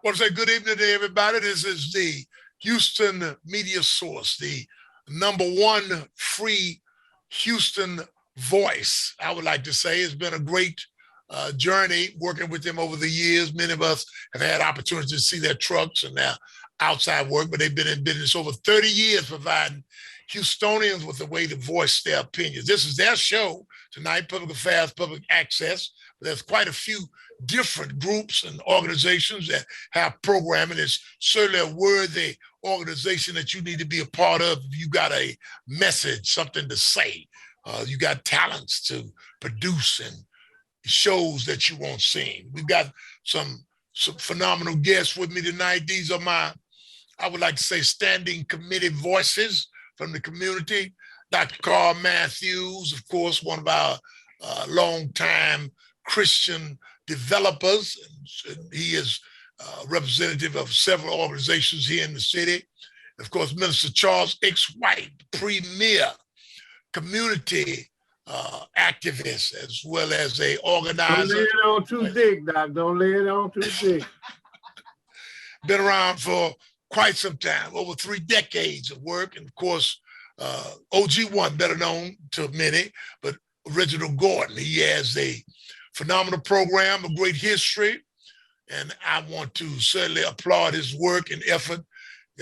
want to say good evening to everybody. This is the Houston Media Source, the #1 free Houston voice. I would like to say it's been a great journey working with them over the years. Many of us have had opportunities to see their trucks and their outside work, but they've been in business over 30 years providing Houstonians with a way to voice their opinions. This is their show tonight, Public Affairs, Public Access. There's quite a few different groups and organizations that have programming. It's certainly a worthy organization that you need to be a part of. You got a message, something to say. You got talents to produce and shows that you won't see. We've got some phenomenal guests with me tonight. These are my, I would like to say, standing committee voices from the community. Dr. Carl Matthews, of course, one of our longtime Christian developers. He is representative of several organizations here in the city. Of course, Minister Charles X. White, premier community activist, as well as a organizer. Don't lay it on too thick, Doc. Don't lay it on too thick. Been around for quite some time, over 3 decades of work. And of course, OG1, better known to many, but Reginald Gordon. He has a phenomenal program, a great history, and I want to certainly applaud his work and effort.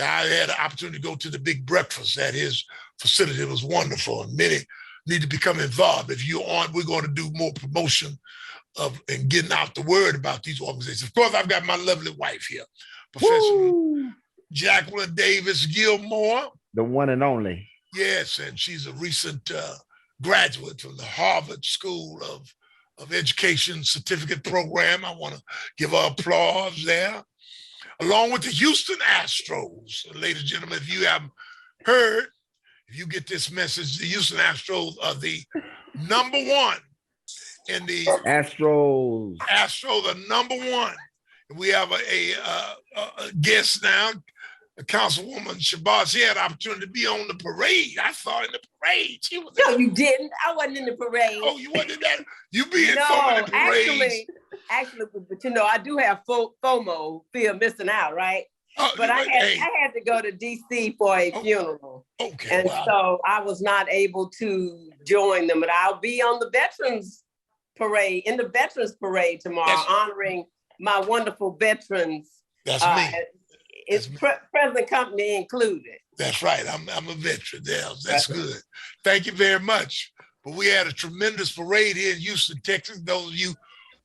I had an opportunity to go to the big breakfast at his facility. It was wonderful, and many need to become involved. If you aren't, we're going to do more promotion of and getting out the word about these organizations. Of course, I've got my lovely wife here, Professor Jacqueline Davis Gilmore. The one and only. Yes, and she's a recent graduate from the Harvard School of Education Certificate Program. I want to give her applause there. Along with the Houston Astros. Ladies and gentlemen, if you haven't heard, if you get this message, the Houston Astros are the #1 in the Astros. Astros are #1. We have a guest now, Councilwoman Shabazz. She had an opportunity to be on the parade. I saw her in the parade. She was no, you didn't. I wasn't in the parade. Oh, you wasn't in that? You be in so many parades. Actually, but you know, I do have FOMO, fear of missing out, right? But I had to go to DC for a funeral. Okay. And so I was not able to join them, but I'll be on the Veterans Parade, in the Veterans Parade tomorrow, honoring my wonderful veterans. That's me. It's present company included. That's right. I'm a veteran. That's good. Thank you very much. But we had a tremendous parade here in Houston, Texas. Those of you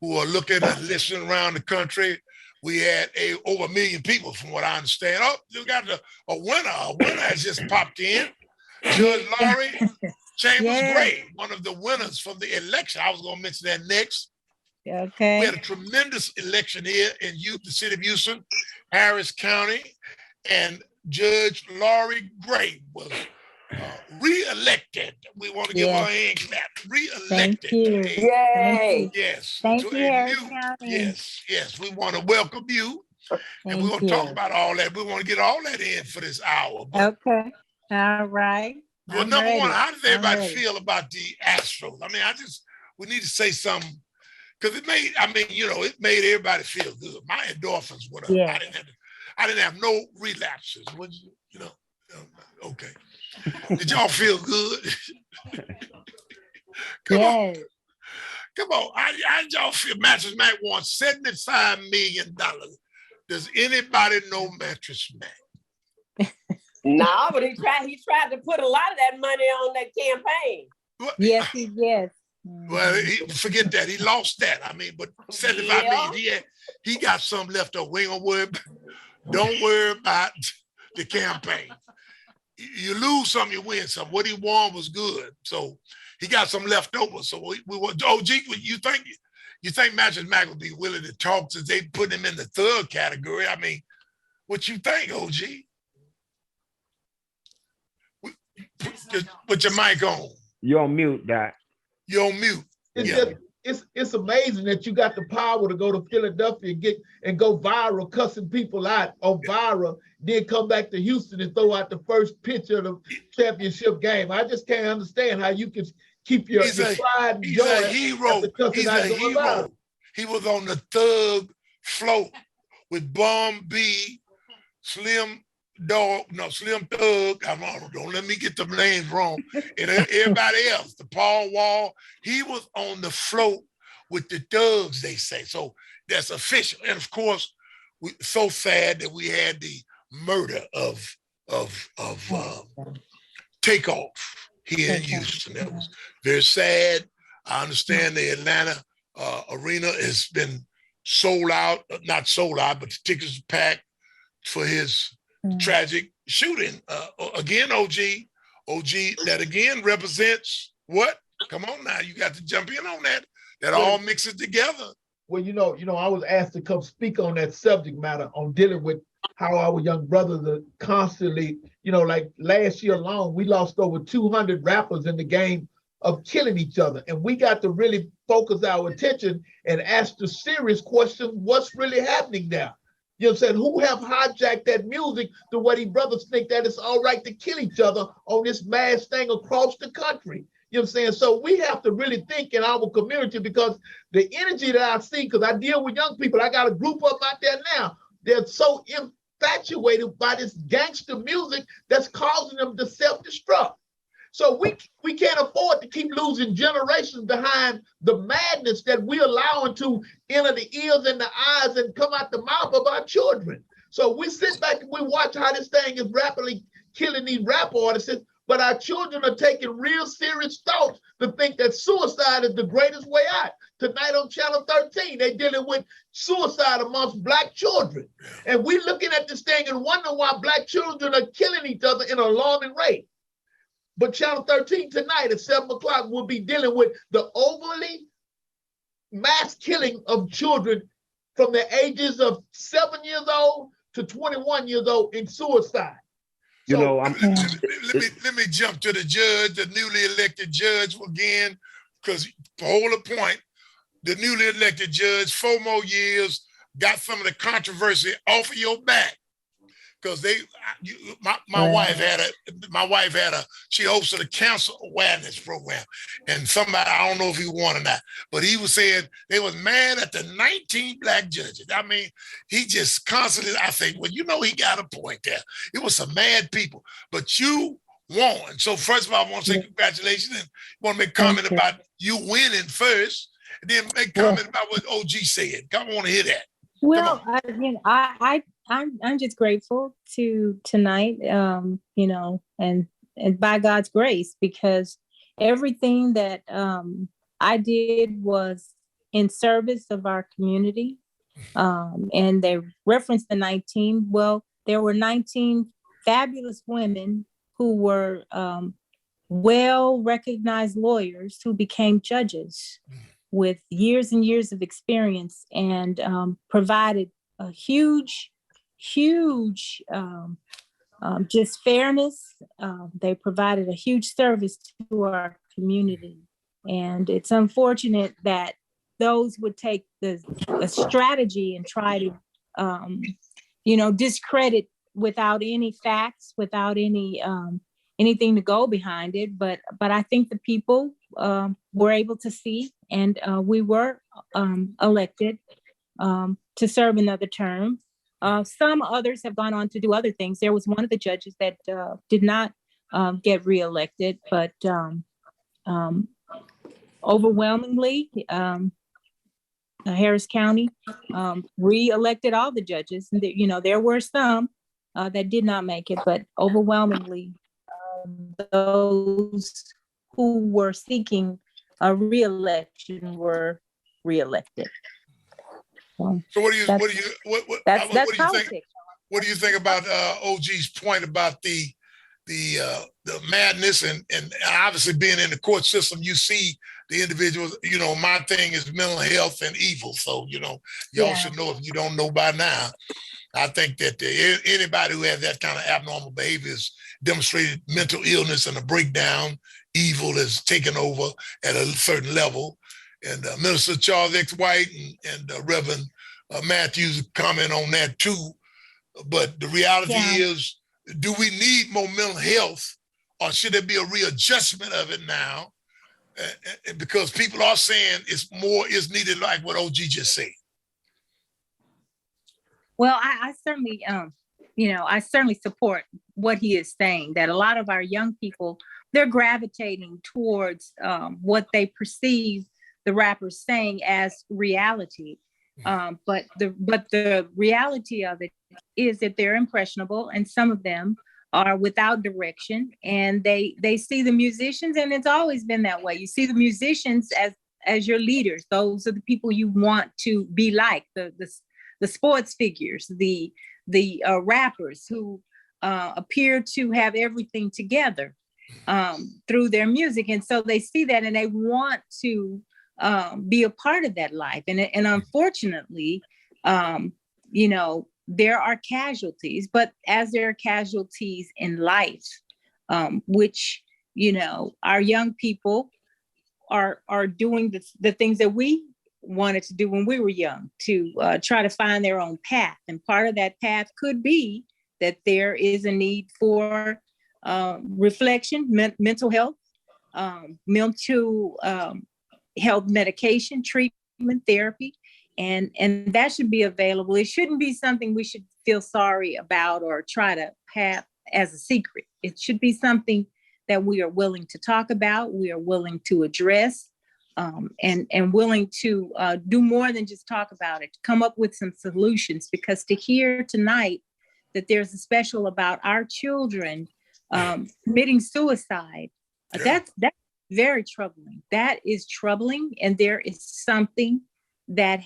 who are looking and listening around the country, we had over 1 million people, from what I understand. Oh, you got a winner. A winner has just popped in. Judge Laurie Chambers Gray, one of the winners from the election. I was going to mention that next. Okay. We had a tremendous election here in the city of Houston, Harris County, and Judge Laurie Gray was re-elected. We want to give her a hand clap. Re-elected. Thank you. Yay. Yes. Thank you, Harris County. Yes. We want to welcome you. And we're going to talk about all that. We want to get all that in for this hour. Okay. All right. Well, #1, how does everybody feel about the Astros? I mean, we need to say something. Because it made everybody feel good. My endorphins went up. Yeah. I didn't have no relapses. Okay. Did y'all feel good? Come on. How did y'all feel? Mattress Mac wants $75 million. Does anybody know Mattress Mac? No, but he tried to put a lot of that money on that campaign. Yes, he did. Well, forget that. He lost that. I mean, but $75 million, he got some left over. We ain't gonna worry. Don't worry about the campaign. You lose some, you win some. What he won was good, so he got some left over. So we want OG. You think Mattress Mac would be willing to talk since they put him in the third category? I mean, what you think, OG? Put your mic on. You're on mute, Doc. You're on mute. It's amazing that you got the power to go to Philadelphia and go viral, cussing people out on viral, then come back to Houston and throw out the first pitch of the championship game. I just can't understand how you can keep your pride and joy. He's a hero. He's a hero. He was on the third floor with Bum B, Slim Dog, no, Slim Thug, don't let me get the names wrong, and everybody else, the Paul Wall, he was on the float with the thugs, they say. So that's official. And of course, so sad that we had the murder of Takeoff here in Houston. That was very sad. I understand the Atlanta arena has been sold out, not sold out, but the tickets are packed for his tragic shooting. Again, OG, that again represents what? Come on now, you got to jump in on that. That all mixes together. Well, I was asked to come speak on that subject matter on dealing with how our young brothers are constantly, like last year alone, we lost over 200 rappers in the game of killing each other. And we got to really focus our attention and ask the serious question, what's really happening there? You know what I'm saying? Who have hijacked that music to where these brothers think that it's all right to kill each other on this mass thing across the country? You know what I'm saying? So we have to really think in our community, because the energy that I see, because I deal with young people, I got a group of them out there now, they're so infatuated by this gangster music that's causing them to self-destruct. So we can't afford to keep losing generations behind the madness that we're allowing to enter the ears and the eyes and come out the mouth of our children. So we sit back and we watch how this thing is rapidly killing these rap artists, but our children are taking real serious thoughts to think that suicide is the greatest way out. Tonight on Channel 13, they're dealing with suicide amongst Black children. And we're looking at this thing and wondering why Black children are killing each other in an alarming rate. But Channel 13 tonight at 7 o'clock will be dealing with the overly mass killing of children from the ages of 7 years old to 21 years old in suicide. Let me jump to the judge, the newly elected judge again, because the whole point, the newly elected judge, 4 more years, got some of the controversy off of your back. Because my wife had she hosted a cancer awareness program, and somebody, I don't know if he won or not, but he was saying they was mad at the 19 Black judges. I mean, he just constantly, I think, well, he got a point there. It was some mad people, but you won. So first of all, I want to say congratulations, and want to make a comment about you winning first, and then make a comment about what OG said. I want to hear that. Well, I'm just grateful to tonight, and by God's grace, because everything that I did was in service of our community. And they referenced the 19. Well, there were 19 fabulous women who were well-recognized lawyers who became judges with years and years of experience, and provided a huge just fairness. They provided a huge service to our community. And it's unfortunate that those would take the strategy and try to, discredit without any facts, without any anything to go behind it. But I think the people were able to see, and we were elected to serve another term. Some others have gone on to do other things. There was one of the judges that did not get reelected, but overwhelmingly, Harris County reelected all the judges. And there were some that did not make it, but overwhelmingly, those who were seeking a reelection were reelected. So what do you think? What do you think about OG's point about the madness and obviously being in the court system? You see the individuals. My thing is mental health and evil. So y'all should know if you don't know by now. I think that anybody who has that kind of abnormal behavior has demonstrated mental illness and a breakdown. Evil is taken over at a certain level. And Minister Charles X. White and Reverend Matthews comment on that too. But the reality is, do we need more mental health, or should there be a readjustment of it now? Because people are saying more is needed, like what OG just said. Well, I certainly, I certainly support what he is saying, that a lot of our young people, they're gravitating towards what they perceive the rappers saying as reality. But the reality of it is that they're impressionable, and some of them are without direction, and they see the musicians, and it's always been that way. You see the musicians as your leaders. Those are the people you want to be like, the sports figures, the rappers who appear to have everything together through their music. And so they see that and they want to be a part of that life. And unfortunately, there are casualties, but as there are casualties in life, which, our young people are doing the things that we wanted to do when we were young, to try to find their own path. And part of that path could be that there is a need for reflection, mental health, mental health medication, treatment, therapy, and that should be available. It shouldn't be something we should feel sorry about or try to have as a secret. It should be something that we are willing to talk about, we are willing to address, and willing to do more than just talk about it, come up with some solutions. Because to hear tonight that there's a special about our children committing suicide, that's very troubling. That is troubling, and there is something that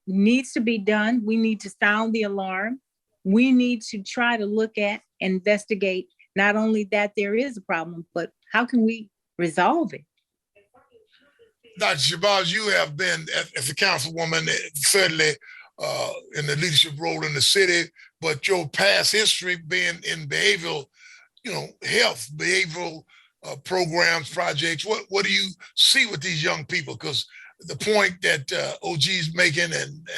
needs to be done. We need to sound the alarm. We need to try to look at and investigate not only that there is a problem, but how can we resolve it? Dr. Shabazz, you have been, as a councilwoman, certainly in the leadership role in the city, but your past history being in behavioral, health, behavioral programs, projects. What do you see with these young people? Because the point that OG is making and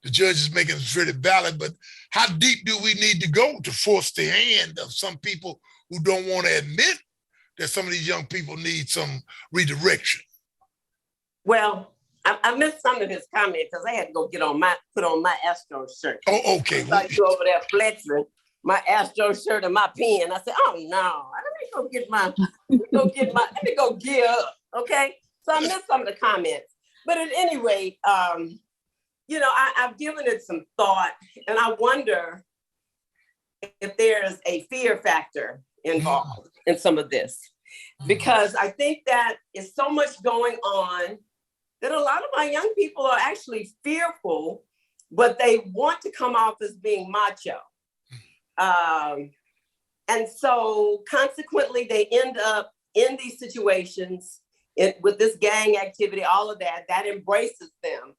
the judge is making is really valid, but how deep do we need to go to force the hand of some people who don't want to admit that some of these young people need some redirection? Well, I missed some of his comments because I had to go put on my Astros shirt. Oh, okay. I saw you over there flexing my Astros shirt and my pen. I said, oh no, let me go gear up. Okay. So I missed some of the comments. But at any rate, I've given it some thought, and I wonder if there's a fear factor involved in some of this. Because I think that is so much going on that a lot of my young people are actually fearful, but they want to come off as being macho. And so consequently, they end up in these situations with this gang activity, all of that embraces them.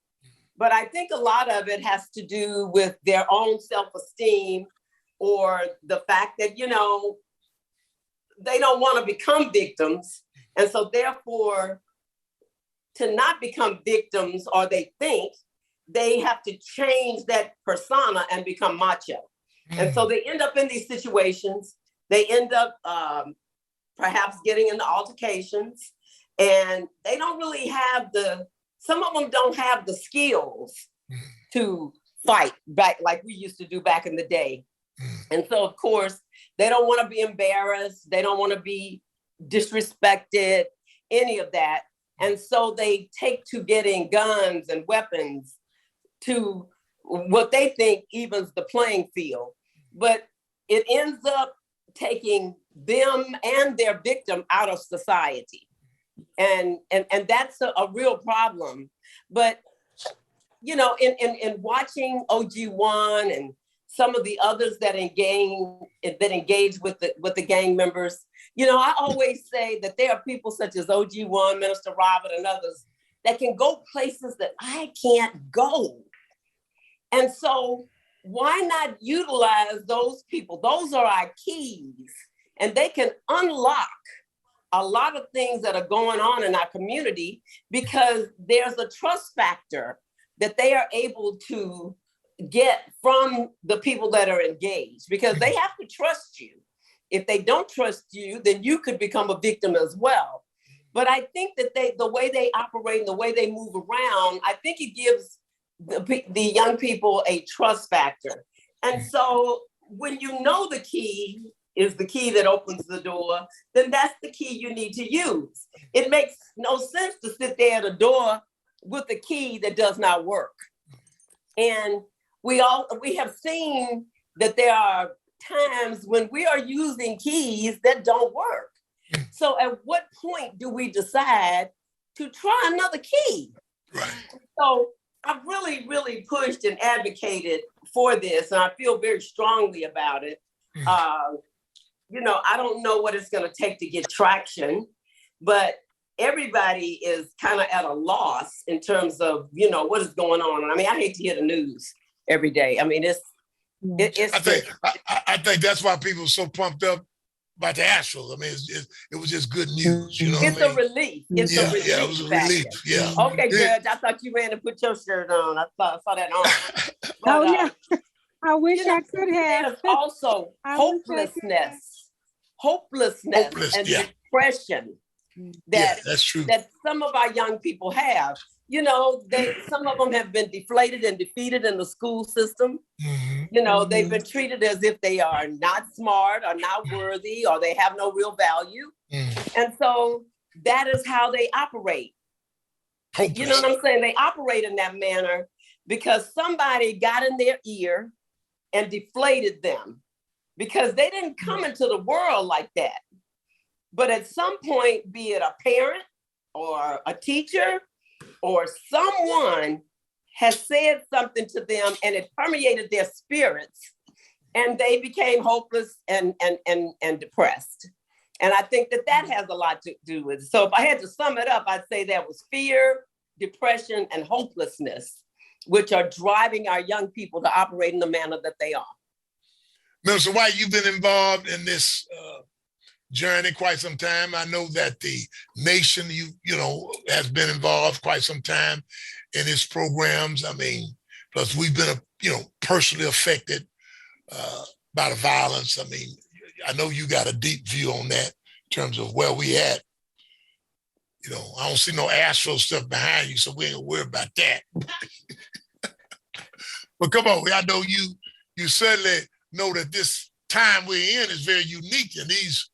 But I think a lot of it has to do with their own self-esteem, or the fact that, they don't want to become victims. And so therefore, to not become victims, or they think they have to change that persona and become macho. And so they end up in these situations. They end up perhaps getting into altercations, and they don't really have some of them don't have the skills to fight back like we used to do back in the day. And so, of course, they don't want to be embarrassed. They don't want to be disrespected, any of that. And so they take to getting guns and weapons to what they think evens the playing field. But it ends up taking them and their victim out of society. And that's a real problem. But, in watching OG1 and some of the others that engage with the gang members, I always say that there are people such as OG1, Minister Robert, and others that can go places that I can't go. And so why not utilize those people? Those are our keys, and they can unlock a lot of things that are going on in our community, because there's a trust factor that they are able to get from the people that are engaged, because they have to trust you. If they don't trust you, then you could become a victim as well. But I think that the way they operate and the way they move around, I think it gives the young people a trust factor. And so when you know the key is the key that opens the door, then that's the key you need to use. It makes no sense to sit there at a door with a key that does not work. And we have seen that there are times when we are using keys that don't work. So at what point do we decide to try another key? Right. So I've really, really pushed and advocated for this, and I feel very strongly about it. You know, I don't know what it's going to take to get traction, but everybody is kind of at a loss in terms of, you know, what is going on. I mean, I hate to hear the news every day. I mean, it's I think that's why people are so pumped up about the Astros. I mean, it was just good news, you know. It's a relief. It's a relief. Yeah, it was a relief. Yeah. Okay, Judge. I thought you ran and put your shirt on. I saw that on. But, Oh yeah. I wish I could have. There's also hopelessness and depression that's true. that some of our young people have. You know, some of them have been deflated and defeated in the school system. You know, they've been treated as if they are not smart or not worthy or they have no real value. And so that is how they operate. Hopeless. You know what I'm saying? They operate in that manner because somebody got in their ear and deflated them because they didn't come into the world like that. But at some point, be it a parent or a teacher or someone has said something to them and it permeated their spirits and they became hopeless and depressed. And I think that has a lot to do with it. So if I had to sum it up, I'd say that was fear, depression, and hopelessness, which are driving our young people to operate in the manner that they are. Mr. White, you've been involved in this journey quite some time. I know that the nation, you know, has been involved quite some time in its programs. I mean, plus we've been, personally affected by the violence. I mean, I know you got a deep view on that in terms of where we at. You know, I don't see no Astros stuff behind you, so we ain't gonna worry about that. But come on, I know you certainly know that this time we're in is very unique, and these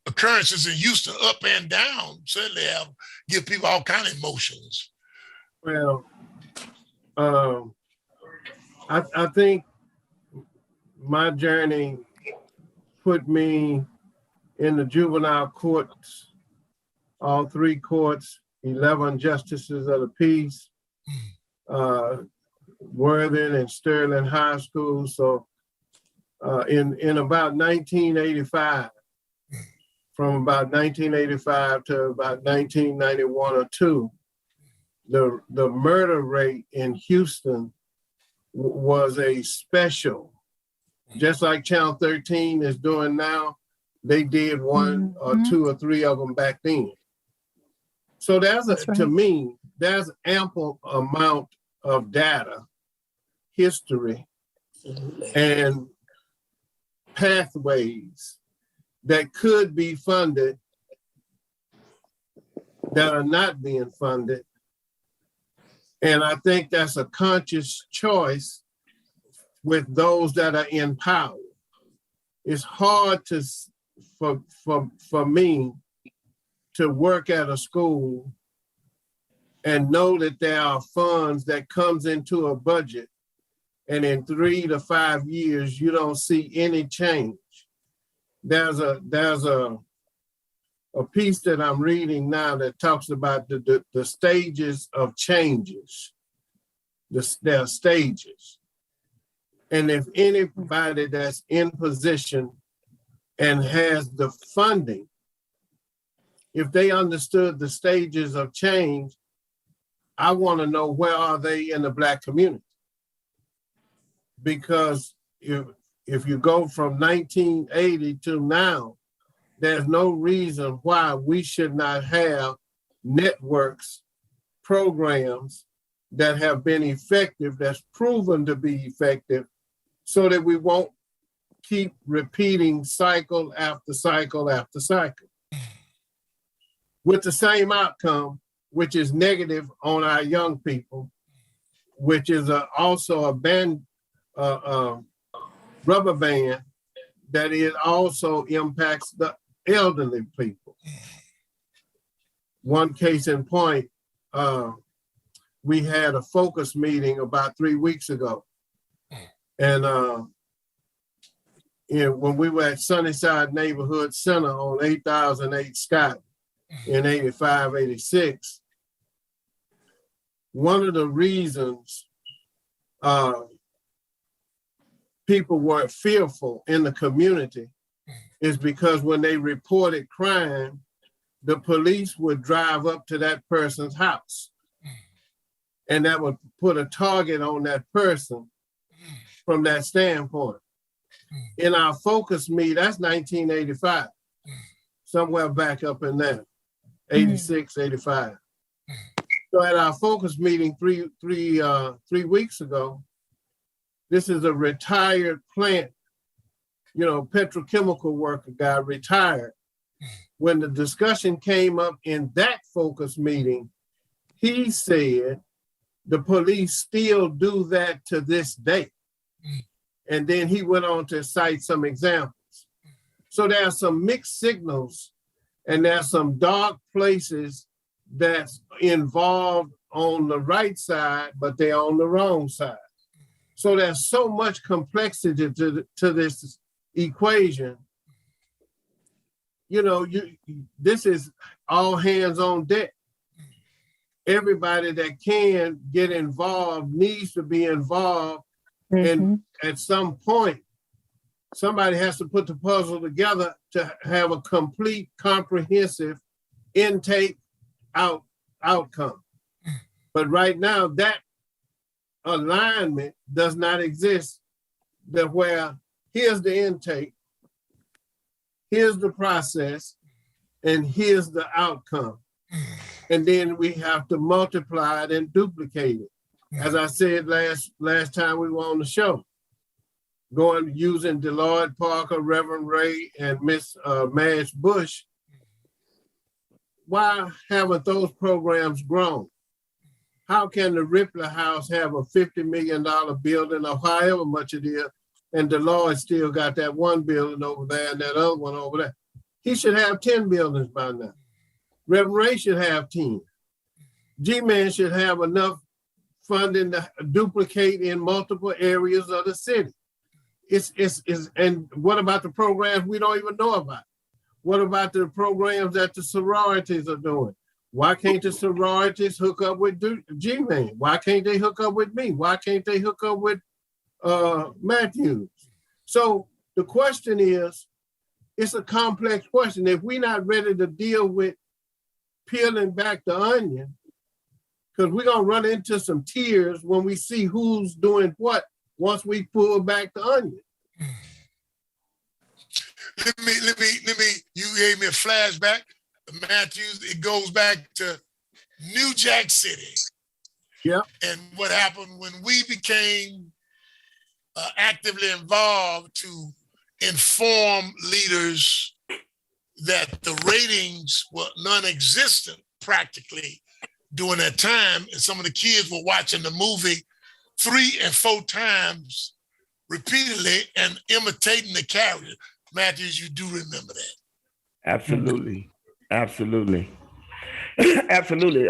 occurrences in Houston, up and down, certainly give people all kind of emotions. Well, I think my journey put me in the juvenile courts, all 3 courts, 11 justices of the peace, Worthing and Sterling High School. So in about 1985, from about 1985 to about 1991 or 2, the murder rate in Houston was a special. Just like Channel 13 is doing now, they did 1 or 2 or 3 of them back then. So to me, there's ample amount of data, history, and pathways that could be funded that are not being funded. And I think that's a conscious choice with those that are in power. It's hard for me to work at a school and know that there are funds that comes into a budget, and in 3 to 5 years, you don't see any change. There's a piece that I'm reading now that talks about the stages of changes. There are stages. And if anybody that's in position and has the funding, if they understood the stages of change, I want to know where are they in the Black community? Because if you go from 1980 to now, there's no reason why we should not have networks, programs that have been effective, that's proven to be effective, so that we won't keep repeating cycle after cycle after cycle with the same outcome, which is negative on our young people which is also a band, rubber band that it also impacts the elderly people. One case in point, we had a focus meeting about 3 weeks ago. And when we were at Sunnyside Neighborhood Center on 8008 Scott in 85, 86, one of the reasons people were fearful in the community is because when they reported crime, the police would drive up to that person's house. And that would put a target on that person from that standpoint. In our focus meet, that's 1985, somewhere back up in there, 86, 85. So at our focus meeting three weeks ago, this is a retired plant, petrochemical worker guy, retired. When the discussion came up in that focus meeting, he said the police still do that to this day. And then he went on to cite some examples. So there are some mixed signals and there's some dark places that's involved on the right side, but they're on the wrong side. So there's so much complexity to this equation. This is all hands on deck. Everybody that can get involved needs to be involved. And at some point, somebody has to put the puzzle together to have a complete, comprehensive intake outcome. But right now, that alignment does not exist. That where here's the intake, here's the process, and here's the outcome. And then we have to multiply it and duplicate it. As I said last time we were on the show, using Deloyd Parker, Reverend Ray, and Miss Madge Bush, why haven't those programs grown? How can the Ripley House have a $50 million building or however much it is, and Deloyd still got that one building over there and that other one over there? He should have 10 buildings by now. Reverend Ray should have 10. G-Man should have enough funding to duplicate in multiple areas of the city. And what about the programs we don't even know about? What about the programs that the sororities are doing? Why can't the sororities hook up with G-Man? Why can't they hook up with me? Why can't they hook up with Matthews? So the question is, it's a complex question. If we're not ready to deal with peeling back the onion, because we're gonna run into some tears when we see who's doing what once we pull back the onion. Let me, you gave me a flashback, Matthews, it goes back to New Jack City. Yeah. And what happened when we became actively involved to inform leaders that the ratings were non-existent practically during that time, and some of the kids were watching the movie 3 and 4 times repeatedly and imitating the character. Matthews, you do remember that. Absolutely. Absolutely. Absolutely.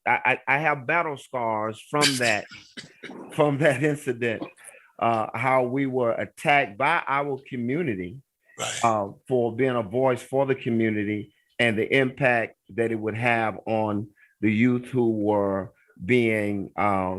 I have battle scars from that incident, how we were attacked by our community, right, for being a voice for the community and the impact that it would have on the youth who were being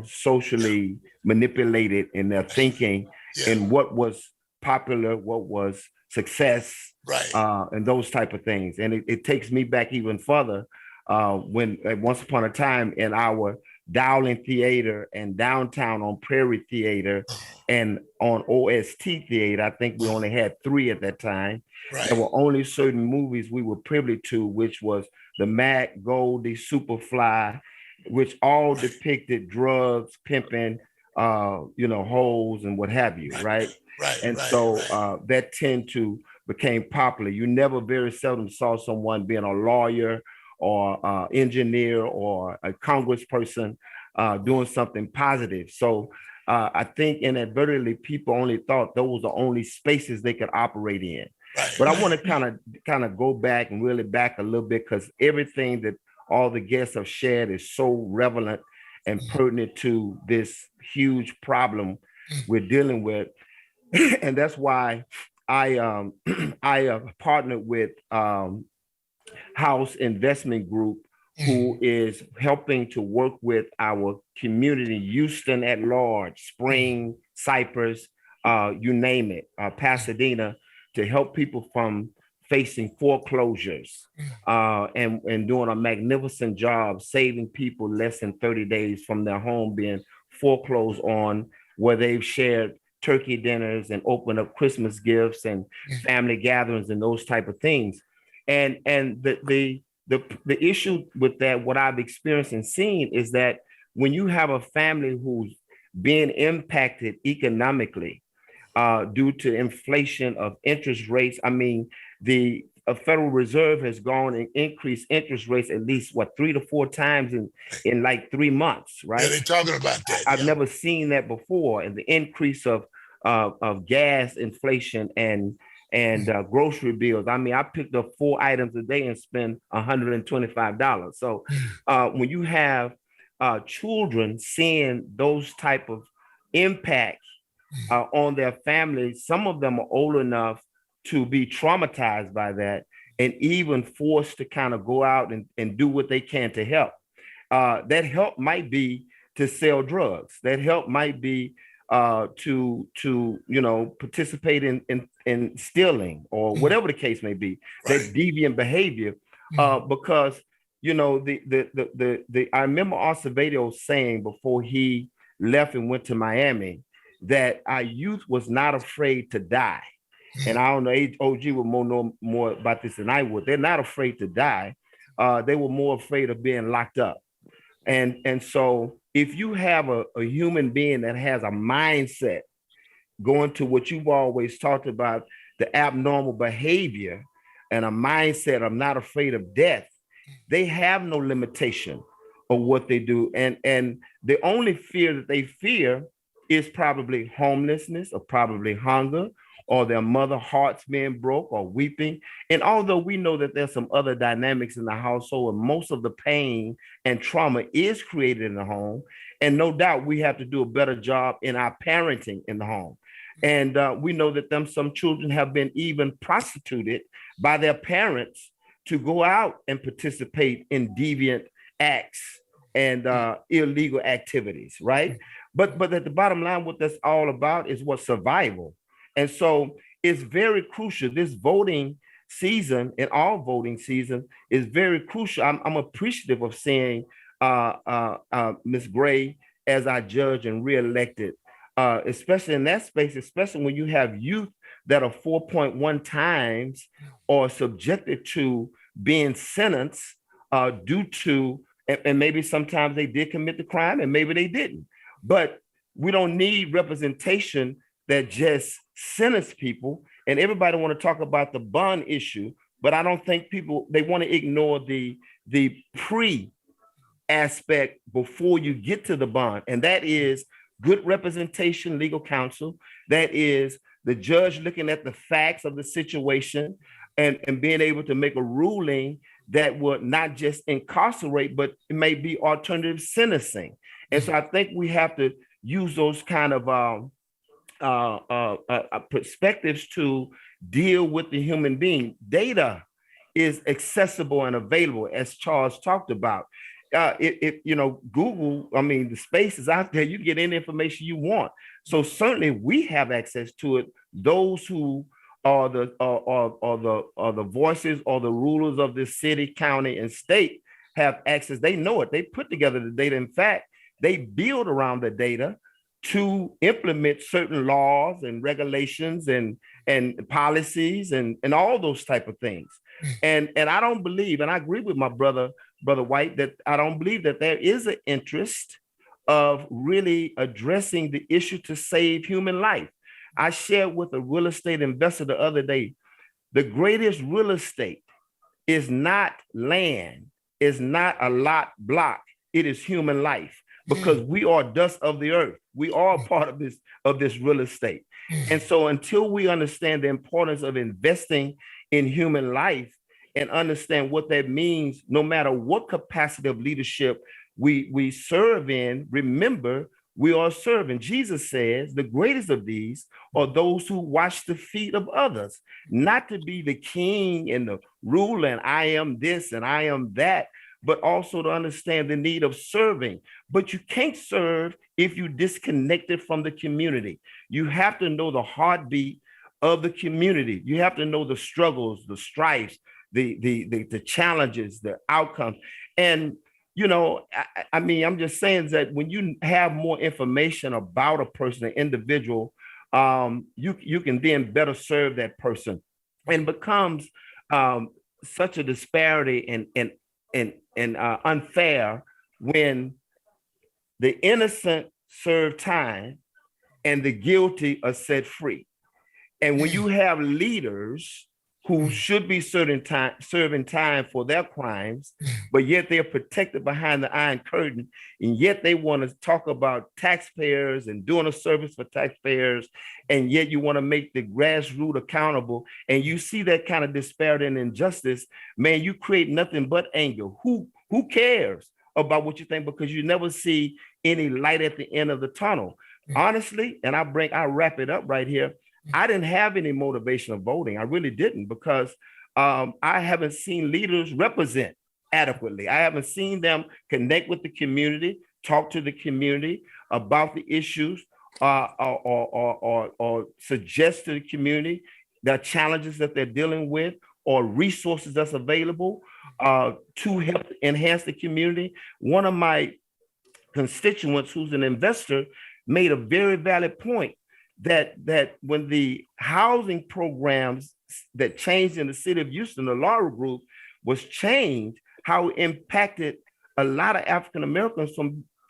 socially manipulated in their thinking, yeah, and what was popular, what was success, right, and those type of things. And it takes me back even further when once upon a time in our Dowling Theater and downtown on Prairie Theater and on OST Theater, I think we only had 3 at that time. right. There were only certain movies we were privy to, which was the Mac, Goldie, Superfly, which all depicted drugs, pimping, hoes and what have you, right? Right. And right, so right. that tend to became popular. You never very seldom saw someone being a lawyer or engineer or a congressperson doing something positive. So I think inadvertently people only thought those are only spaces they could operate in. Right. But I want to kind of go back and really back a little bit, because everything that all the guests have shared is so relevant and pertinent to this huge problem we're dealing with. And that's why I I partnered with House Investment Group, who is helping to work with our community, Houston at large, Spring, Cypress, you name it, Pasadena, to help people from facing foreclosures and doing a magnificent job saving people less than 30 days from their home being foreclosed on, where they've shared turkey dinners and opened up Christmas gifts and family gatherings and those type of things. And the issue with that, what I've experienced and seen, is that when you have a family who's being impacted economically due to inflation of interest rates, I mean, the Federal Reserve has gone and increased interest rates at least 3 to 4 times in like 3 months, right? Yeah, they're talking about that. I've never seen that before, and the increase of gas inflation and grocery bills. I mean, I picked up 4 items a day and spend $125. So when you have children seeing those type of impacts on their families, some of them are old enough to be traumatized by that, and even forced to kind of go out and do what they can to help. That help might be to sell drugs. That help might be to participate in stealing or whatever the case may be. Right. That deviant behavior, because I remember Acevedo saying before he left and went to Miami that our youth was not afraid to die. And I don't know, OG would know more about this than I would. They're not afraid to die. They were more afraid of being locked up. And so if you have a human being that has a mindset going to what you've always talked about, the abnormal behavior, and a mindset of not afraid of death, they have no limitation of what they do. And the only fear that they fear is probably homelessness, or probably hunger, or their mother hearts being broke or weeping. And although we know that there's some other dynamics in the household, and most of the pain and trauma is created in the home, and no doubt we have to do a better job in our parenting in the home. And we know that some children have been even prostituted by their parents to go out and participate in deviant acts and illegal activities, right? But at the bottom line, what that's all about is what survival. And so it's very crucial. This voting season, and all voting season, is very crucial. I'm appreciative of seeing Ms. Gray as our judge and reelected, especially in that space, especially when you have youth that are 4.1 times or subjected to being sentenced due to, and maybe sometimes they did commit the crime and maybe they didn't. But we don't need representation that just sentence people. And everybody want to talk about the bond issue, but I don't think they want to ignore the pre aspect before you get to the bond. And that is good representation, legal counsel. That is the judge looking at the facts of the situation and being able to make a ruling that would not just incarcerate, but it may be alternative sentencing. And so I think we have to use those kind of perspectives to deal with the human being. Data is accessible and available, as Charles talked about. Google, I mean, the space is out there. You get any information you want. So certainly we have access to it. Those who are the voices or the rulers of this city, county, and state have access. They know it. They put together the data. In fact, they build around the data to implement certain laws and regulations and policies and all those type of things. And I don't believe, and I agree with my brother White, that I don't believe that there is an interest of really addressing the issue to save human life. I shared with a real estate investor the other day, the greatest real estate is not land, is not a lot block, it is human life. because we are dust of the earth. We are part of this real estate. And so until we understand the importance of investing in human life and understand what that means, no matter what capacity of leadership we serve in, remember, we are serving. Jesus says the greatest of these are those who wash the feet of others, not to be the king and the ruler and I am this and I am that, but also to understand the need of serving. But you can't serve if you disconnected from the community. You have to know the heartbeat of the community. You have to know the struggles, the strifes, the challenges, the outcomes. And you know, I mean, I'm just saying that when you have more information about a person, an individual, you can then better serve that person, and becomes such a disparity and unfair when the innocent serve time and the guilty are set free. And when you have leaders who should be serving time for their crimes, but yet they're protected behind the Iron Curtain, and yet they want to talk about taxpayers and doing a service for taxpayers, and yet you want to make the grassroots accountable, and you see that kind of disparity and injustice, man, you create nothing but anger. Who cares about what you think? Because you never see any light at the end of the tunnel. Honestly, and I wrap it up right here. I didn't have any motivation of voting. I really didn't, because I haven't seen leaders represent adequately. I haven't seen them connect with the community, talk to the community about the issues, or suggest to the community the challenges that they're dealing with or resources that's available to help enhance the community. One of my constituents, who's an investor, made a very valid point that when the housing programs that changed in the city of Houston, the Laurel Group, was changed, how it impacted a lot of African Americans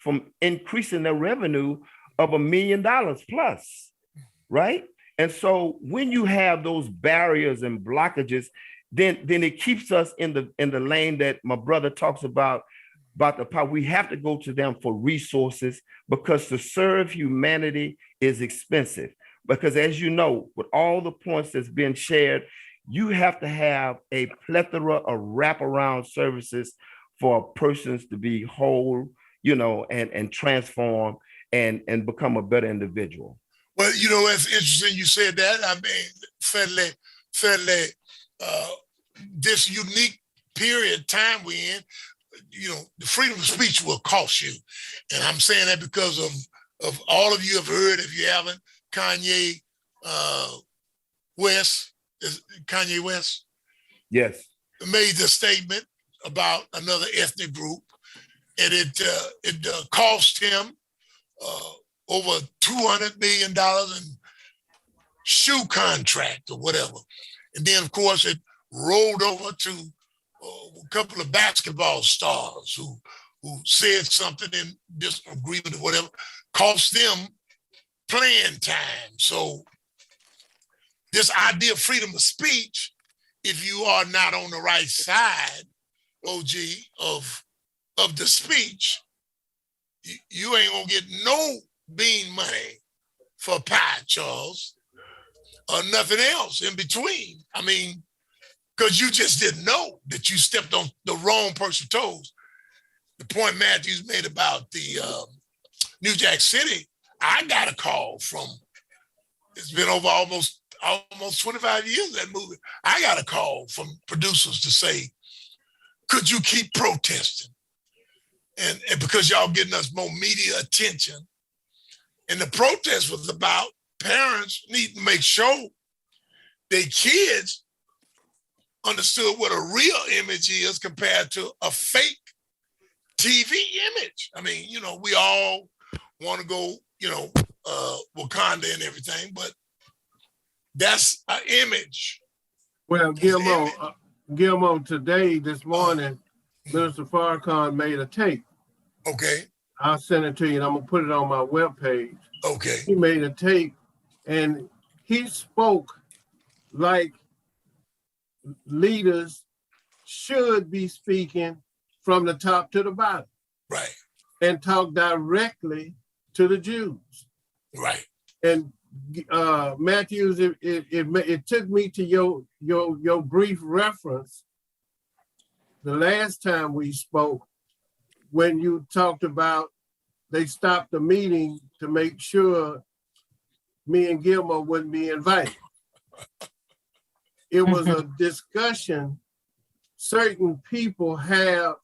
from increasing their revenue of $1 million plus, right? And so when you have those barriers and blockages, then it keeps us in the lane that my brother talks about the power. We have to go to them for resources, because to serve humanity is expensive. Because as you know, with all the points that's been shared, you have to have a plethora of wraparound services for persons to be whole, you know, and transform and become a better individual. Well, you know, it's interesting you said that. I mean, certainly, this unique period of time we're in, you know, the freedom of speech will cost you. And I'm saying that because of all of you have heard, if you haven't, Kanye West, Yes, made the statement about another ethnic group, and it cost him over $200 million in shoe contract or whatever. And then, of course, it rolled over to a couple of basketball stars who said something in disagreement or whatever, cost them playing time. So this idea of freedom of speech, if you are not on the right side, OG, of the speech, you ain't gonna get no bean money for pie, Charles, or nothing else in between. I mean, because you just didn't know that you stepped on the wrong person's toes. The point Matthews made about the New Jack City, I got a call from, it's been over almost 25 years, that movie. I got a call from producers to say, could you keep protesting? And because y'all getting us more media attention. And the protest was about parents need to make sure their kids understood what a real image is compared to a fake TV image. I mean, you know, we all want to go, you know, Wakanda and everything, but that's an image. Well, Gilmore, today, this morning, Minister Farrakhan made a tape. Okay. I'll send it to you, and I'm gonna put it on my webpage. Okay. He made a tape, and he spoke like leaders should be speaking from the top to the bottom. Right. and talk directly to the Jews. Right. And Matthews, it took me to your brief reference the last time we spoke, when you talked about they stopped the meeting to make sure me and Gilmore wouldn't be invited. It was a discussion. Certain people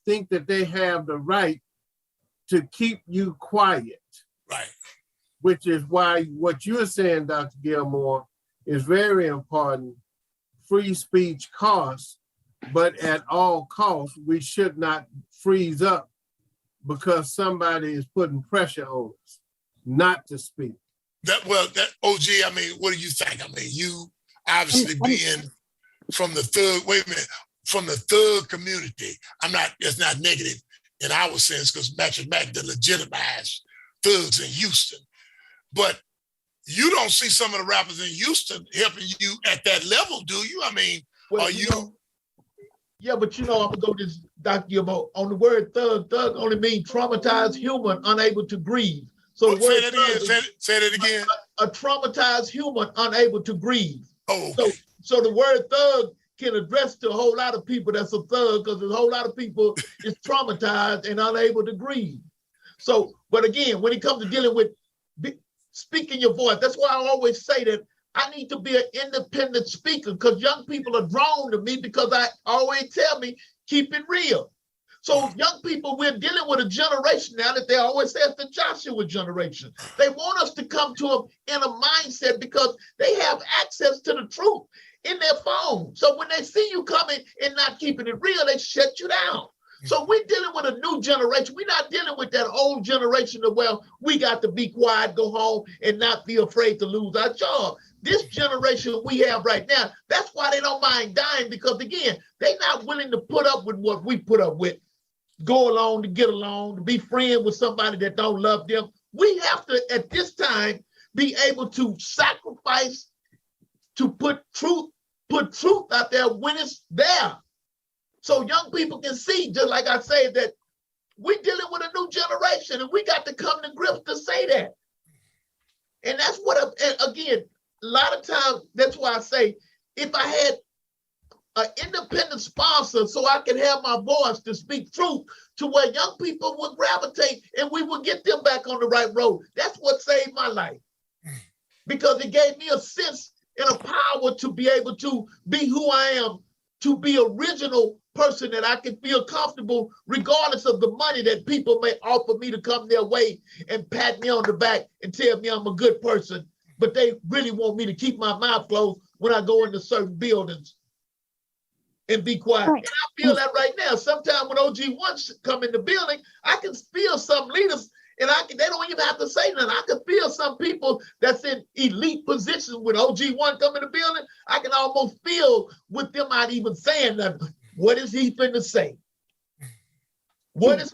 think that they have the right to keep you quiet. Right. Which is why what you're saying, Dr. Gilmore, is very important. Free speech costs, but at all costs, we should not freeze up because somebody is putting pressure on us not to speak. That OG, I mean, what do you think? I mean, you obviously being from the thug community. It's not negative in our sense, because Matthew Mack did legitimize thugs in Houston. But you don't see some of the rappers in Houston helping you at that level, do you? I mean, Well, are you? Yeah, but I'm gonna go this, Dr. Gilmore, on the word thug. Thug only means traumatized human unable to grieve. So the say word that again. Say that again. A traumatized human unable to grieve. Oh, okay. So the word thug can address to a whole lot of people that's a thug, because there's a whole lot of people is traumatized and unable to grieve. So, but again, when it comes to dealing with speaking your voice, that's why I always say that I need to be an independent speaker, because young people are drawn to me because I always tell me, keep it real. So young people, we're dealing with a generation now that they always say it's the Joshua generation. They want us to come to them in a mindset because they have access to the truth in their phone. So when they see you coming and not keeping it real, they shut you down. So we're dealing with a new generation. We're not dealing with that old generation of, well, we got to be quiet, go home, and not be afraid to lose our job. This generation we have right now, that's why they don't mind dying, because again, they're not willing to put up with what we put up with. Go along to get along, to be friends with somebody that don't love them. We have to, at this time, be able to sacrifice to put truth out there when it's there. So young people can see, just like I say, that we're dealing with a new generation, and we got to come to grips to say that. And that's what, again, a lot of times, that's why I say, if I had an independent sponsor so I can have my voice to speak truth to where young people would gravitate and we would get them back on the right road. That's what saved my life, because it gave me a sense and a power to be able to be who I am, to be original person that I can feel comfortable regardless of the money that people may offer me to come their way and pat me on the back and tell me I'm a good person, but they really want me to keep my mouth closed when I go into certain buildings and be quiet. Right. And I feel that right now. Sometimes when OG1 come in the building, I can feel some leaders, and they don't even have to say nothing. I can feel some people that's in elite positions when OG1 come in the building. I can almost feel with them not even saying nothing. What is he finna say? What's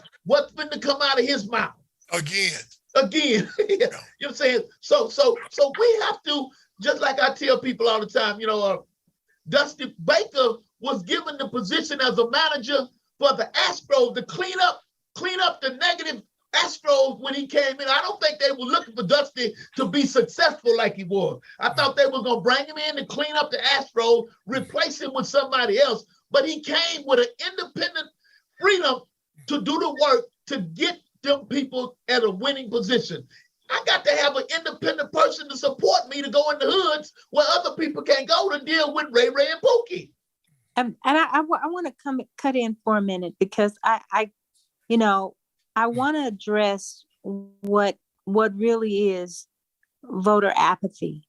finna come out of his mouth? Again. You know what I'm saying? So we have to, just like I tell people all the time, Dusty Baker was given the position as a manager for the Astros to clean up the negative Astros when he came in. I don't think they were looking for Dusty to be successful like he was. I thought they were going to bring him in to clean up the Astros, replace him with somebody else. But he came with an independent freedom to do the work to get them people at a winning position. I got to have an independent person to support me to go in the hoods where other people can't go to deal with Ray and Pookie. And I want to cut in for a minute, because I want to address what really is voter apathy,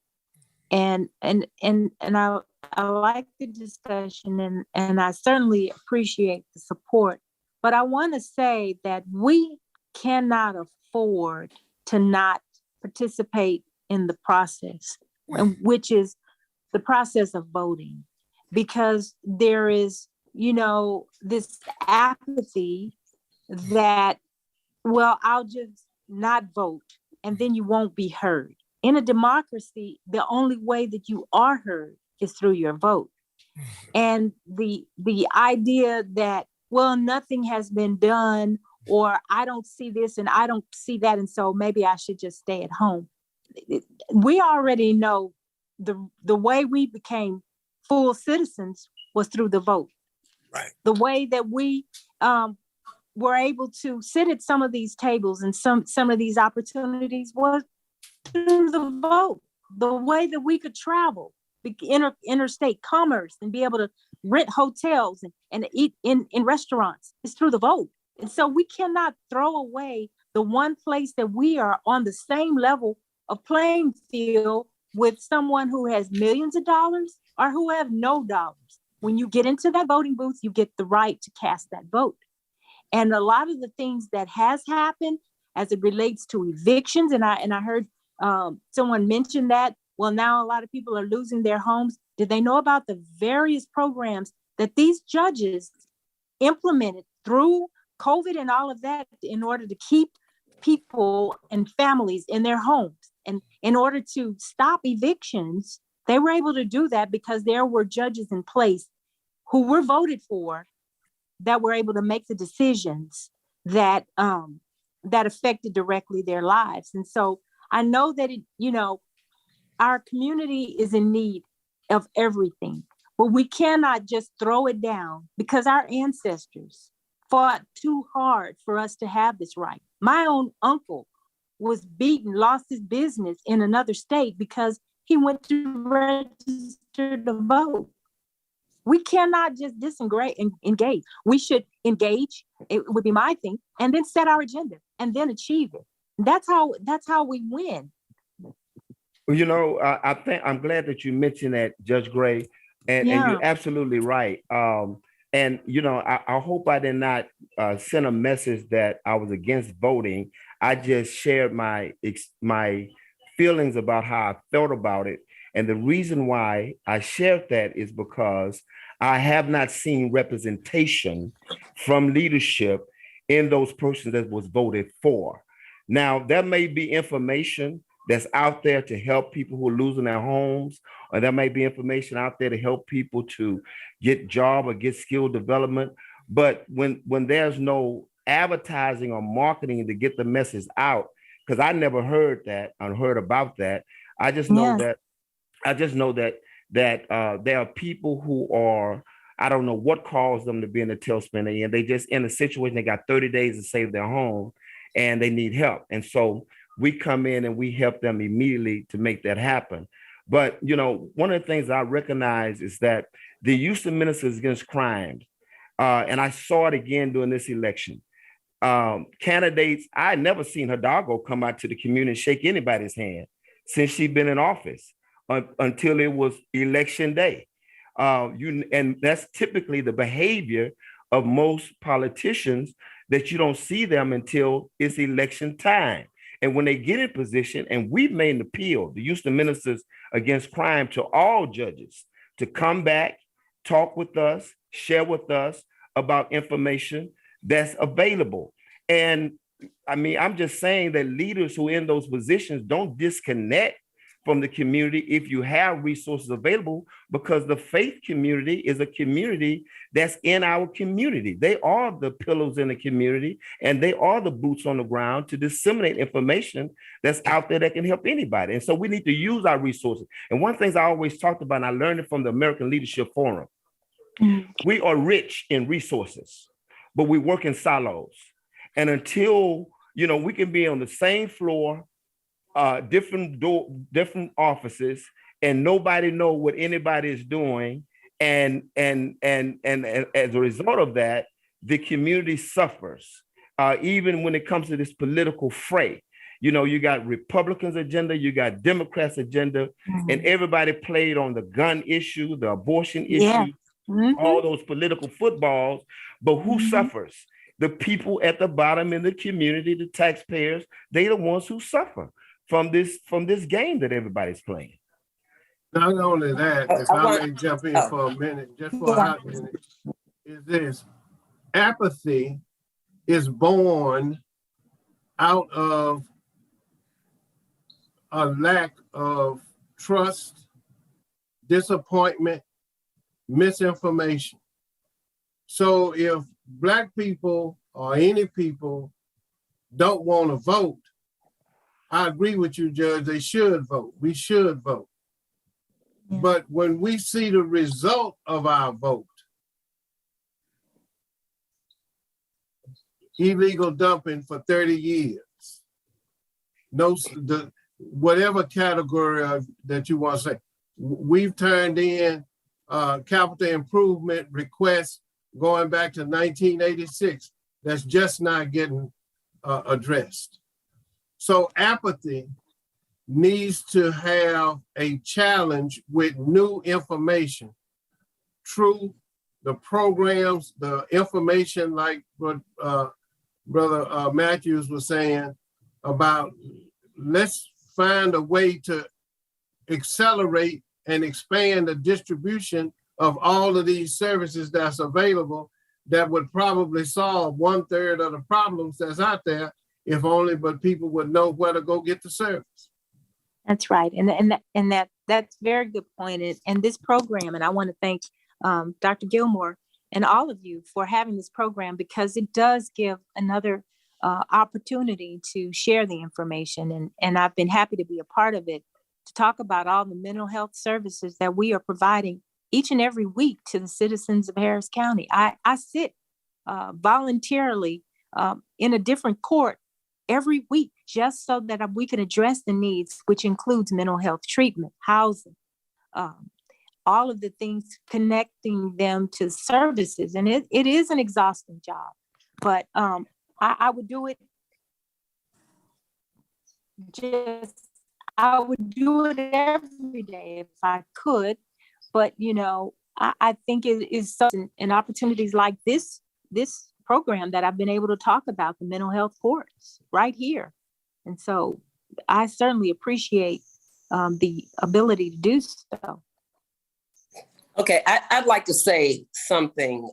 and I like the discussion, and I certainly appreciate the support, but I want to say that we cannot afford to not participate in the process, which is the process of voting, because there is, this apathy that, well, I'll just not vote and then you won't be heard. In a democracy, the only way that you are heard is through your vote. And the idea that, well, nothing has been done, or I don't see this and I don't see that, and so maybe I should just stay at home. We already know the way we became full citizens was through the vote. Right. The way that we were able to sit at some of these tables and some of these opportunities was through the vote. The way that we could travel, interstate commerce, and be able to rent hotels and eat in restaurants is through the vote. And so we cannot throw away the one place that we are on the same level of playing field with someone who has millions of dollars or who have no dollars. When you get into that voting booth, you get the right to cast that vote. And a lot of the things that has happened as it relates to evictions, and I heard someone mention that, well, now a lot of people are losing their homes. Did they know about the various programs that these judges implemented through COVID and all of that in order to keep people and families in their homes? And in order to stop evictions, they were able to do that because there were judges in place who were voted for that were able to make the decisions that that affected directly their lives. And so I know that our community is in need of everything, but we cannot just throw it down because our ancestors fought too hard for us to have this right. My own uncle was beaten, lost his business in another state because he went to register to vote. We cannot just engage. We should engage, it would be my thing, and then set our agenda and then achieve it. That's how we win. I think I'm glad that you mentioned that, Judge Gray, and you're absolutely right. I hope I did not send a message that I was against voting. I just shared my feelings about how I felt about it. And the reason why I shared that is because I have not seen representation from leadership in those persons that was voted for. Now, there may be information that's out there to help people who are losing their homes, or there may be information out there to help people to get job or get skill development. But when there's no advertising or marketing to get the message out, because I never heard that or heard about that. I just know that there are people who are, I don't know what caused them to be in the tailspin, and they just in a situation, they got 30 days to save their home and they need help. And so we come in and we help them immediately to make that happen. But, one of the things I recognize is that the Houston Ministers Against Crime, and I saw it again during this election, candidates, I had never seen Hidalgo come out to the community and shake anybody's hand since she'd been in office until it was election day. And that's typically the behavior of most politicians, that you don't see them until it's election time. And when they get in position, and we've made an appeal, the Houston Ministers Against Crime, to all judges to come back, talk with us, share with us about information that's available. And I mean, I'm just saying that leaders who are in those positions don't disconnect from the community if you have resources available, because the faith community is a community that's in our community. They are the pillars in the community, and they are the boots on the ground to disseminate information that's out there that can help anybody. And so we need to use our resources. And one of the things I always talked about, and I learned it from the American Leadership Forum, we are rich in resources, but we work in silos. And until, we can be on the same floor, different offices, and nobody know what anybody is doing, and as a result of that, the community suffers. Even when it comes to this political fray, you got Republicans' agenda, you got Democrats' agenda, and everybody played on the gun issue, the abortion issue, all those political footballs. But who suffers? The people at the bottom in the community, the taxpayers, they the ones who suffer from this game that everybody's playing. Not only that, if I may jump in for a minute, just for a hot minute, is this: apathy is born out of a lack of trust, disappointment, misinformation. So if Black people or any people don't want to vote, I agree with you, Judge, they should vote. We should vote. Yeah. But when we see the result of our vote, illegal dumping for 30 years, whatever category that you want to say, we've turned in capital improvement requests going back to 1986 that's just not getting addressed. So apathy needs to have a challenge with new information, truth, the programs, the information like what Brother Matthews was saying about, let's find a way to accelerate and expand the distribution of all of these services that's available that would probably solve 1/3 of the problems that's out there, if only but people would know where to go get the service. That's right. That's a very good point. And this program, and I want to thank Dr. Gilmore and all of you for having this program, because it does give another opportunity to share the information. And I've been happy to be a part of it, to talk about all the mental health services that we are providing each and every week to the citizens of Harris County. I sit voluntarily in a different court every week, just so that we can address the needs, which includes mental health treatment, housing, all of the things connecting them to services. And it is an exhausting job, but I would do it I would do it every day if I could. But, I think it is something, and opportunities like this program that I've been able to talk about, the mental health courts right here. And so I certainly appreciate the ability to do so. Okay, I'd like to say something.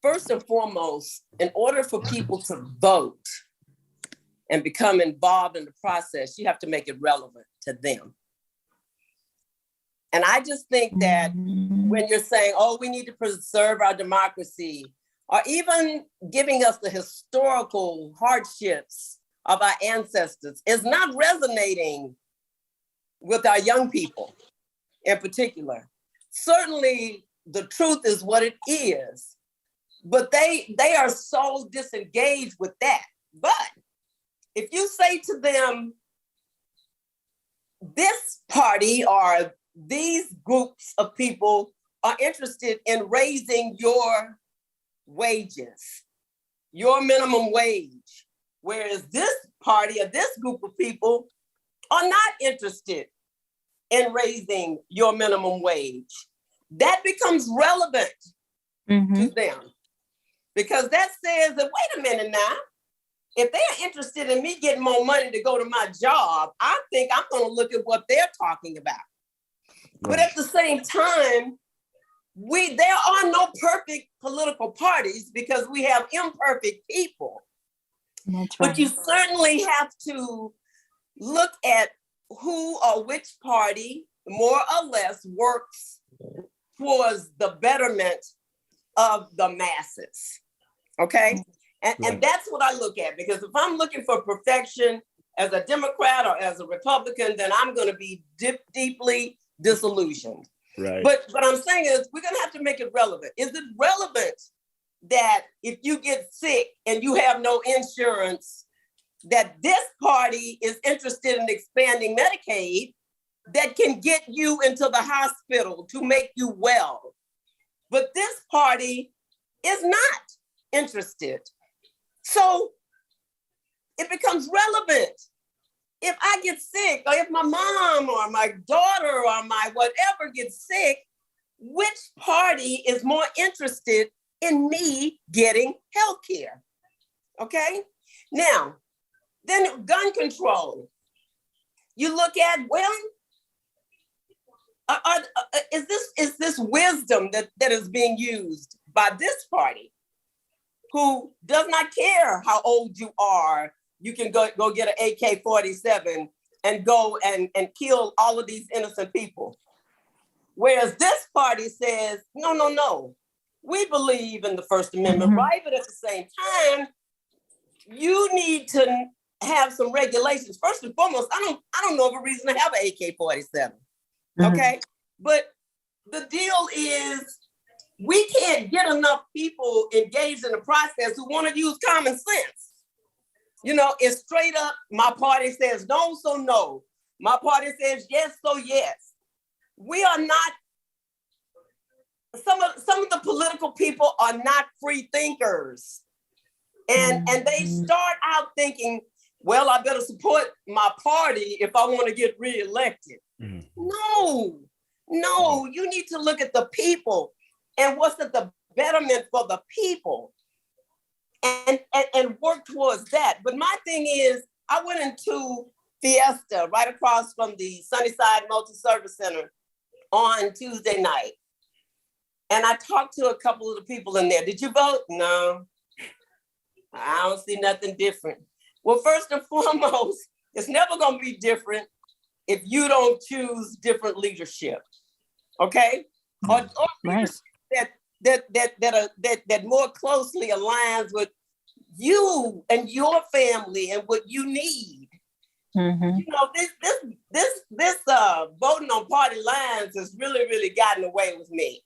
First and foremost, in order for people to vote and become involved in the process, you have to make it relevant to them. And I just think that when you're saying, oh, we need to preserve our democracy, or even giving us the historical hardships of our ancestors, is not resonating with our young people in particular. Certainly, the truth is what it is, but they are so disengaged with that. But if you say to them, this party or these groups of people are interested in raising your wages, your minimum wage, whereas this party or this group of people are not interested in raising your minimum wage, that becomes relevant to them. Because that says that, wait a minute now, if they're interested in me getting more money to go to my job, I think I'm going to look at what they're talking about. But at the same time, there are no perfect political parties because we have imperfect people. That's right. But you certainly have to look at who or which party more or less works towards the betterment of the masses. Okay? And that's what I look at, because if I'm looking for perfection as a Democrat or as a Republican, then I'm going to be deeply disillusioned. Right. But what I'm saying is we're going to have to make it relevant. Is it relevant that if you get sick and you have no insurance, that this party is interested in expanding Medicaid that can get you into the hospital to make you well? But this party is not interested. So it becomes relevant. If I get sick, or if my mom or my daughter or my whatever gets sick, which party is more interested in me getting health care? Okay? Now, then gun control. You look at, well, is this wisdom that is being used by this party, who does not care how old you are? You can go get an AK-47 and go and kill all of these innocent people. Whereas this party says, no. we believe in the First Amendment, right? But at the same time, you need to have some regulations. First and foremost, I don't know of a reason to have an AK-47. Okay. But the deal is we can't get enough people engaged in the process who want to use common sense. You know, it's straight up, my party says no, so no. My party says yes, so yes. We are not, some of the political people are not free thinkers. And they start out thinking, well, I better support my party if I want to get reelected. No, you need to look at the people and what's at the betterment for the people and work towards that. But my thing is, I went into Fiesta right across from the Sunnyside Multi-Service Center on Tuesday night. And I talked to a couple of the people in there. Did you vote? No, I don't see nothing different. Well, first and foremost, it's never going to be different if you don't choose different leadership, okay? Or Right. that more closely aligns with you and your family and what you need. You know, this voting on party lines has really gotten away with me.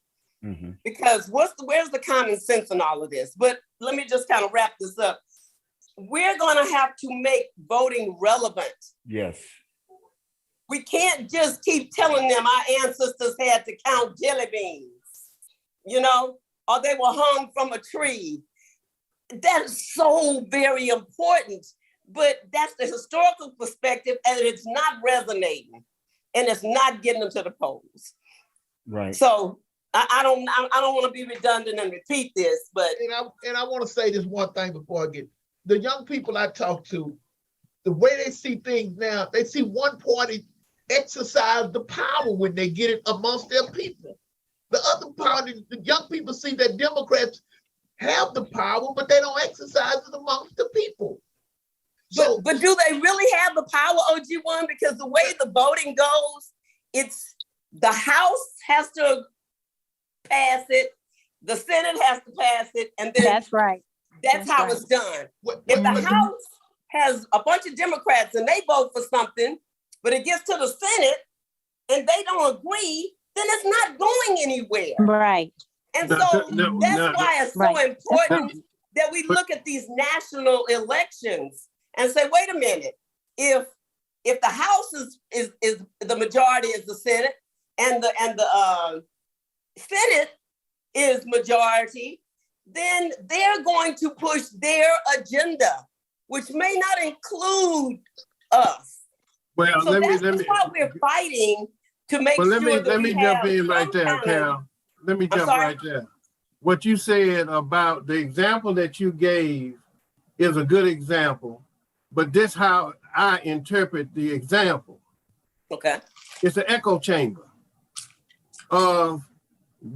Because where's the common sense in all of this? But let me just kind of wrap this up. We're going to have to make voting relevant. Yes. We can't just keep telling them our ancestors had to count jelly beans, you know, or they were hung from a tree. That is so very important, but that's the historical perspective, and it's not resonating, and it's not getting them to the polls. Right. So I don't want to be redundant and repeat this, but and I want to say this one thing before I get the young people I talk to, the way they see things now, they see one party exercise the power when they get it amongst their people. The other party, the young people see that Democrats have the power, but they don't exercise it amongst the people. So, but do they really have the power, OG1? Because the way the voting goes, it's the House has to pass it, the Senate has to pass it, and then That's right. That's how it's done. If the House has a bunch of Democrats and they vote for something, but it gets to the Senate and they don't agree, then it's not going anywhere. Right. And so that's why it's so important that we look at these national elections and say, wait a minute, if the House is the majority is the Senate and the Senate is majority, then they're going to push their agenda, which may not include us. Well, so that's why we're fighting to make sure that let me jump in right there, Cal. Let me jump right there. What you said about the example that you gave is a good example, but this how I interpret the example. Okay. It's an echo chamber.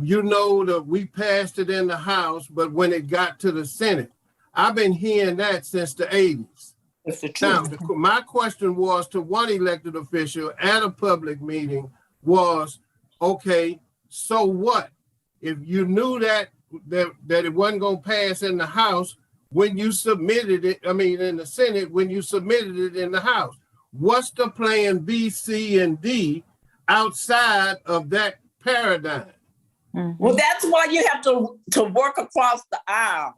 You know that we passed it in the House, but when it got to the Senate, I've been hearing that since the 80s. That's the truth. Now, my question was to one elected official at a public meeting was, okay, so what? If you knew that it wasn't going to pass in the House when you submitted it, in the Senate, when you submitted it in the House, what's the plan B, C, and D outside of that paradigm? Well, that's why you have to work across the aisles.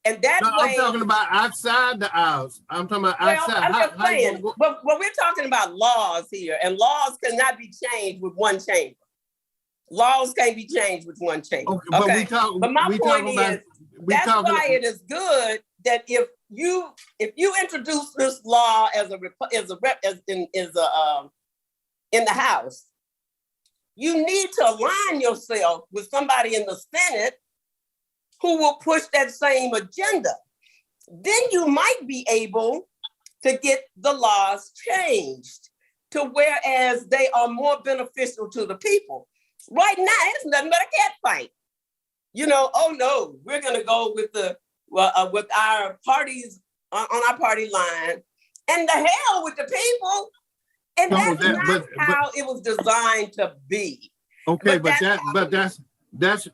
And that way, I'm talking about outside the aisles. I'm talking about outside. I'm just saying, but we're talking about laws here, and laws cannot be changed with one chamber. Laws can't be changed with one chamber. Okay, but my point is, that's why it is good that if you introduce this law in the House, you need to align yourself with somebody in the Senate who will push that same agenda. Then you might be able to get the laws changed to whereas they are more beneficial to the people. Right now, it's nothing but a cat fight. You know, oh no, we're gonna go with with our parties on our party line, and the hell with the people. And that's not how it was designed to be. Okay,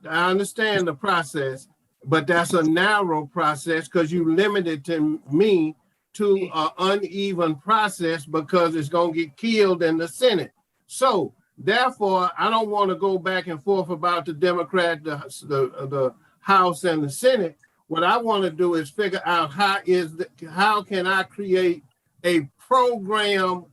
I understand the process, but that's a narrow process because you limited to me to an uneven process because it's going to get killed in the Senate. So therefore, I don't want to go back and forth about the Democrat, the House and the Senate. What I want to do is figure out how can I create a program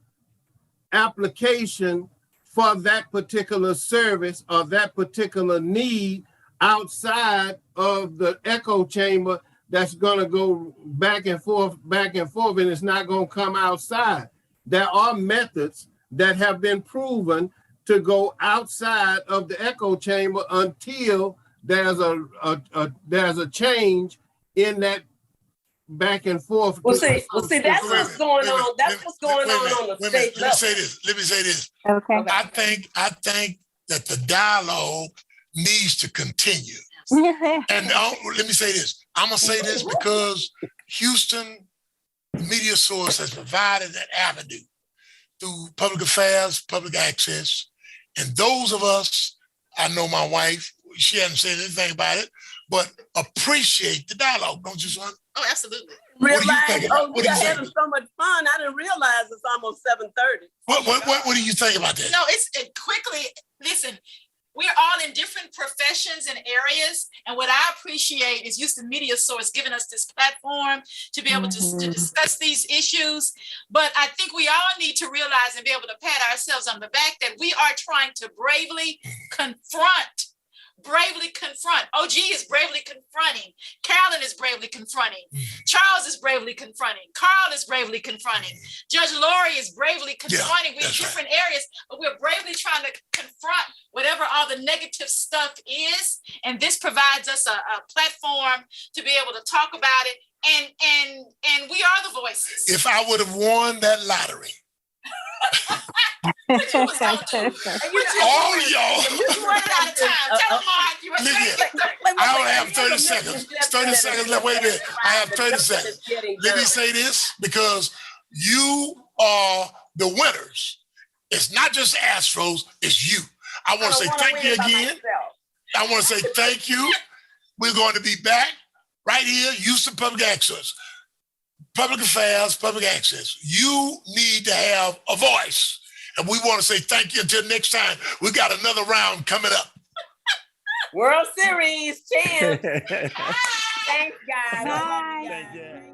application for that particular service or that particular need outside of the echo chamber that's going to go back and forth, and it's not going to come outside. There are methods that have been proven to go outside of the echo chamber until there's a change in that back and forth. Well, see, that's what's going on. That's what's going on the state level. Let me say this. Okay. I think that the dialogue needs to continue. And let me say this. I'm gonna say this because Houston media source has provided that avenue through public affairs, public access, and those of us, I know my wife, she hasn't said anything about it, but appreciate the dialogue, don't you, son? Oh, absolutely. Realize, we are having so much fun. I didn't realize it's almost 7:30. What do you think about that? No, quickly, listen, we're all in different professions and areas. And what I appreciate is Houston Media Source giving us this platform to be able to discuss these issues. But I think we all need to realize and be able to pat ourselves on the back that we are trying to bravely confront. OG is bravely confronting. Carolyn is bravely confronting. Charles is bravely confronting. Carl is bravely confronting. Judge Lori is bravely confronting. We're in different areas, but we're bravely trying to confront whatever all the negative stuff is. And this provides us a platform to be able to talk about it. And we are the voices. If I would have won that lottery, All y'all. You running out of time. Tell them, Mark, you were I only have 30 seconds. 30 seconds left. Wait a minute. I have 30 seconds. Let me say this because you are the winners. It's not just Astros, it's you. I want to say thank you again. I want to say thank you. We're going to be back right here, Houston Public Access. Public affairs, public access. You need to have a voice. And we want to say thank you until next time. We got another round coming up. World Series champs. Thanks, guys. Bye. Thank you.